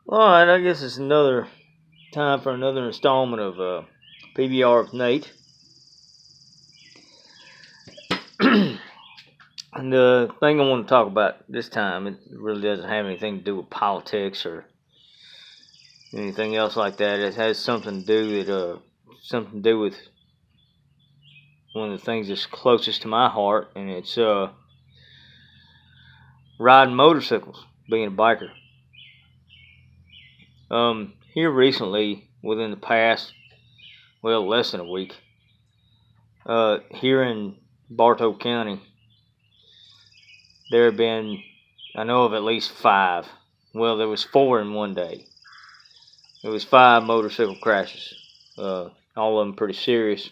Alright, I guess it's another time for another installment of PBR with Nate. And the thing I want to talk about this time, it really doesn't have anything to do with politics or anything else like that. It has something to do with one of the things that's closest to my heart, and it's riding motorcycles, being a biker. Here recently, within the past, less than a week, here in Bartow County, there have been, I know of at least 5. Well, there was 4 in one day. There was 5 motorcycle crashes, all of them pretty serious,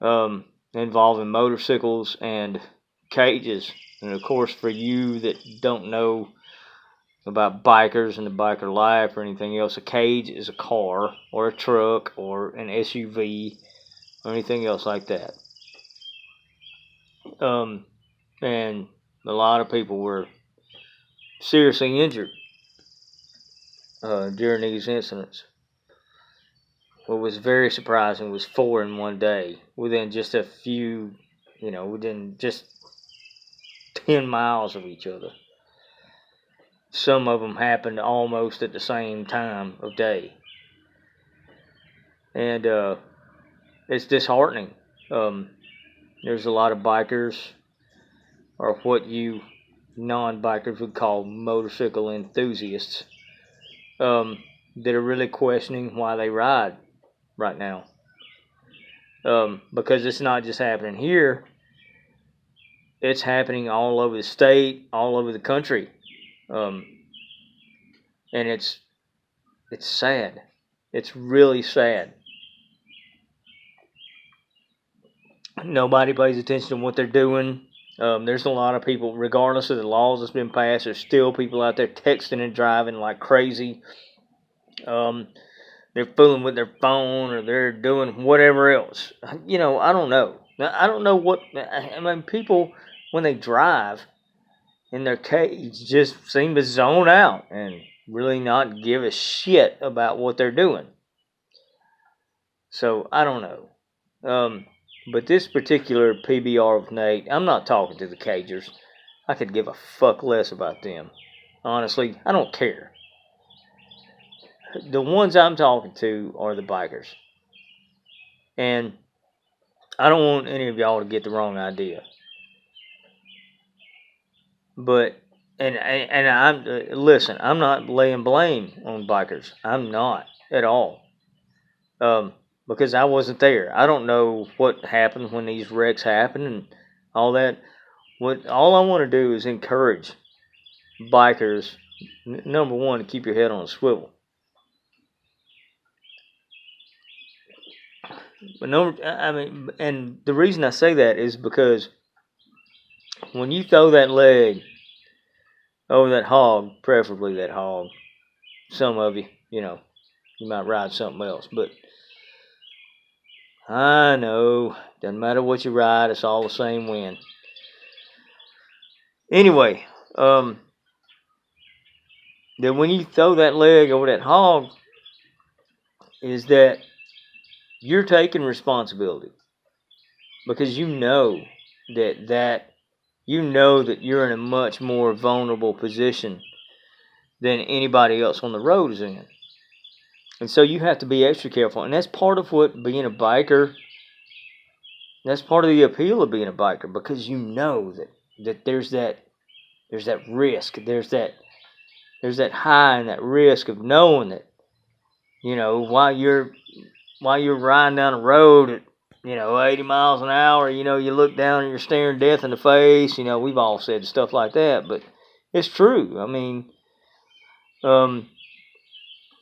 involving motorcycles and cages. And of course, for you that don't know about bikers and the biker life or anything else, a cage is a car or a truck or an SUV or anything else like that. And a lot of people were seriously injured during these incidents. What was very surprising was 4 in one day, within just a few, within just 10 miles of each other. Some of them happened almost at the same time of day. And it's disheartening. There's a lot of bikers, or what you non-bikers would call motorcycle enthusiasts, that are really questioning why they ride right now. Because it's not just happening here, it's happening all over the state, all over the country. And it's sad. It's really sad. Nobody pays attention to what they're doing. There's a lot of people, regardless of the laws that's been passed, there's still people out there texting and driving like crazy. They're fooling with their phone, or they're doing whatever else. I don't know. I don't know what. I mean, people, when they drive in their cage, just seem to zone out and really not give a shit about what they're doing. So I don't know. But this particular PBR with Nate, I'm not talking to the cagers. I could give a fuck less about them. Honestly, I don't care. The ones I'm talking to are the bikers. And I don't want any of y'all to get the wrong idea. But, and listen, I'm not laying blame on bikers. I'm not at all. Because I wasn't there. I don't know what happened when these wrecks happened and all that. All I want to do is encourage bikers, number one, to keep your head on a swivel. And the reason I say that is because when you throw that leg over that hog, preferably that hog, some of you, you might ride something else, but I know, doesn't matter what you ride, it's all the same wind. Anyway, that when you throw that leg over that hog, is that you're taking responsibility, because you know that you're in a much more vulnerable position than anybody else on the road is in. And so you have to be extra careful. And that's part of what being a biker, that's part of the appeal of being a biker, because you know that there's that risk, there's that high and that risk of knowing that, while you're riding down the road at 80 miles an hour, you look down and you're staring death in the face. We've all said stuff like that, but it's true. I mean,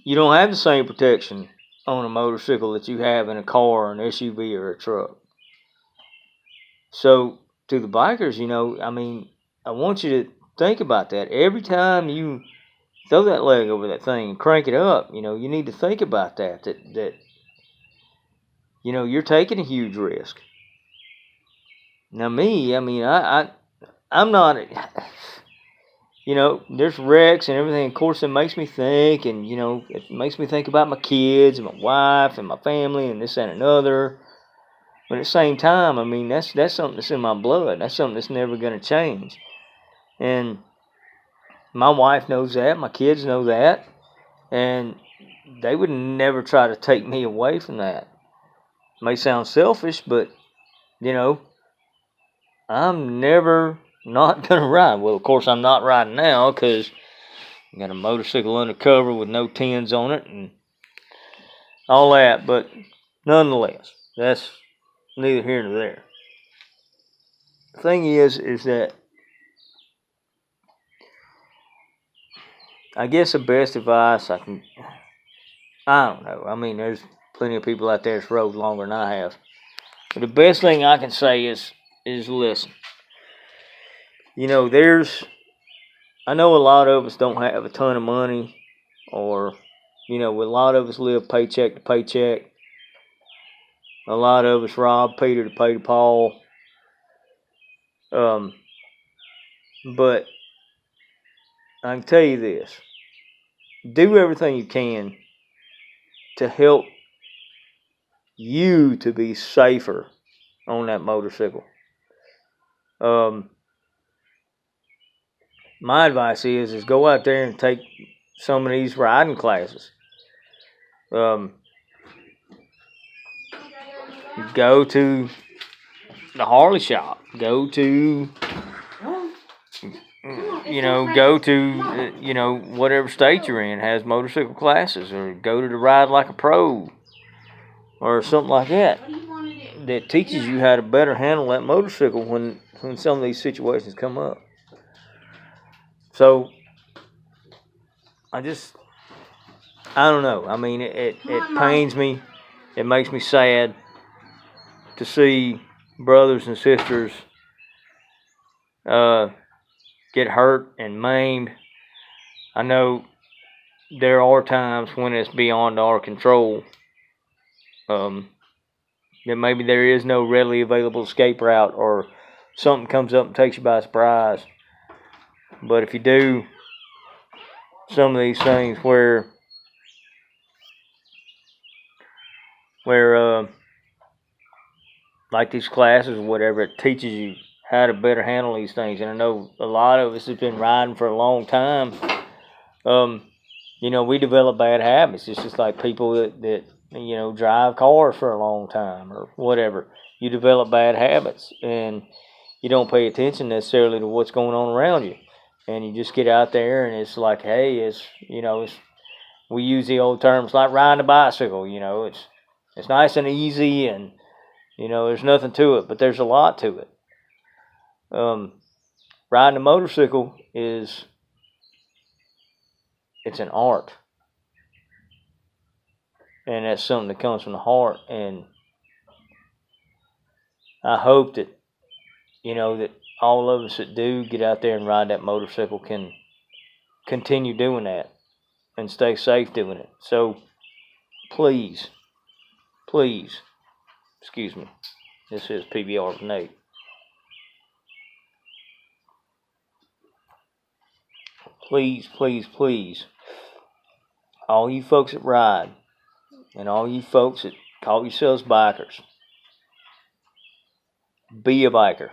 you don't have the same protection on a motorcycle that you have in a car, an SUV, or a truck. So to the bikers, I want you to think about that. Every time you throw that leg over that thing and crank it up, you need to think about that you're taking a huge risk. Now me, I'm not, there's wrecks and everything. Of course, it makes me think, and it makes me think about my kids and my wife and my family and this and another. But at the same time, I mean, that's something that's in my blood. That's something that's never going to change. And my wife knows that. My kids know that. And they would never try to take me away from that. It may sound selfish, but, I'm never not going to ride. Well, of course, I'm not riding now because I got a motorcycle undercover with no tins on it and all that. But nonetheless, that's neither here nor there. The thing is that I guess the best advice I don't know. I mean, there's plenty of people out there that's rode longer than I have. But the best thing I can say is listen. I know a lot of us don't have a ton of money, or, a lot of us live paycheck to paycheck. A lot of us rob Peter to pay to Paul. But I can tell you this. Do everything you can to help you to be safer on that motorcycle. My advice is go out there and take some of these riding classes. Go to the Harley shop. Go to whatever state you're in has motorcycle classes, or go to the Ride Like a Pro or something like that that teaches you how to better handle that motorcycle when some of these situations come up. So I don't know. I mean, it pains me. It makes me sad to see brothers and sisters get hurt and maimed. I know there are times when it's beyond our control. That maybe there is no readily available escape route, or something comes up and takes you by surprise. But if you do some of these things where like these classes or whatever, it teaches you how to better handle these things. And I know a lot of us have been riding for a long time. We develop bad habits. It's just like people that drive cars for a long time or whatever. You develop bad habits, and you don't pay attention necessarily to what's going on around you. And you just get out there, and it's like, hey, we use the old terms like riding a bicycle. It's nice and easy, and there's nothing to it, but there's a lot to it. Riding a motorcycle it's an art, and that's something that comes from the heart. And I hope that that all of us that do get out there and ride that motorcycle can continue doing that and stay safe doing it. So please, excuse me, this is PBR with Nate. Please, all you folks that ride, and all you folks that call yourselves bikers, be a biker.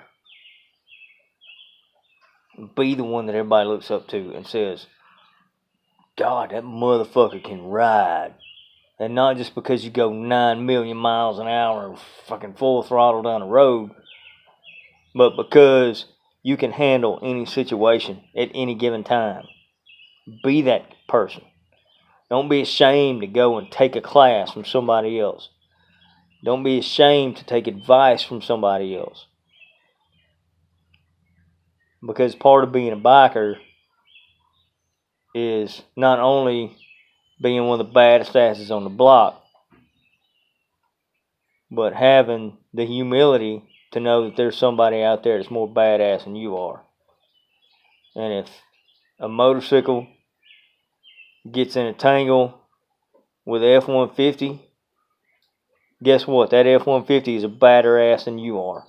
Be the one that everybody looks up to and says, God, that motherfucker can ride. And not just because you go 9 million miles an hour fucking full throttle down the road, but because you can handle any situation at any given time. Be that person. Don't be ashamed to go and take a class from somebody else. Don't be ashamed to take advice from somebody else. Because part of being a biker is not only being one of the baddest asses on the block, but having the humility to know that there's somebody out there that's more badass than you are. And if a motorcycle gets in a tangle with an F-150, guess what? That F-150 is a badder ass than you are.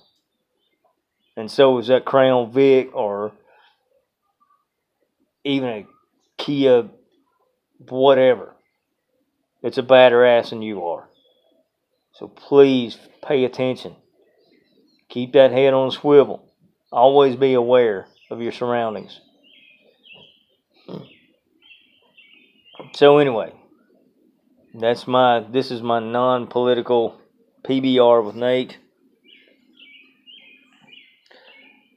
And so is that Crown Vic or even a Kia, whatever, it's a badder ass than you are. So please pay attention. Keep that head on a swivel. Always be aware of your surroundings. So anyway, this is my non-political PBR with Nate.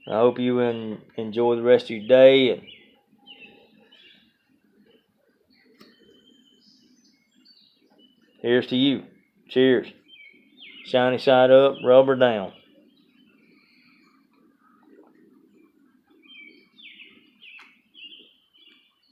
I hope you enjoy the rest of your day. And here's to you. Cheers. Shiny side up, rubber down.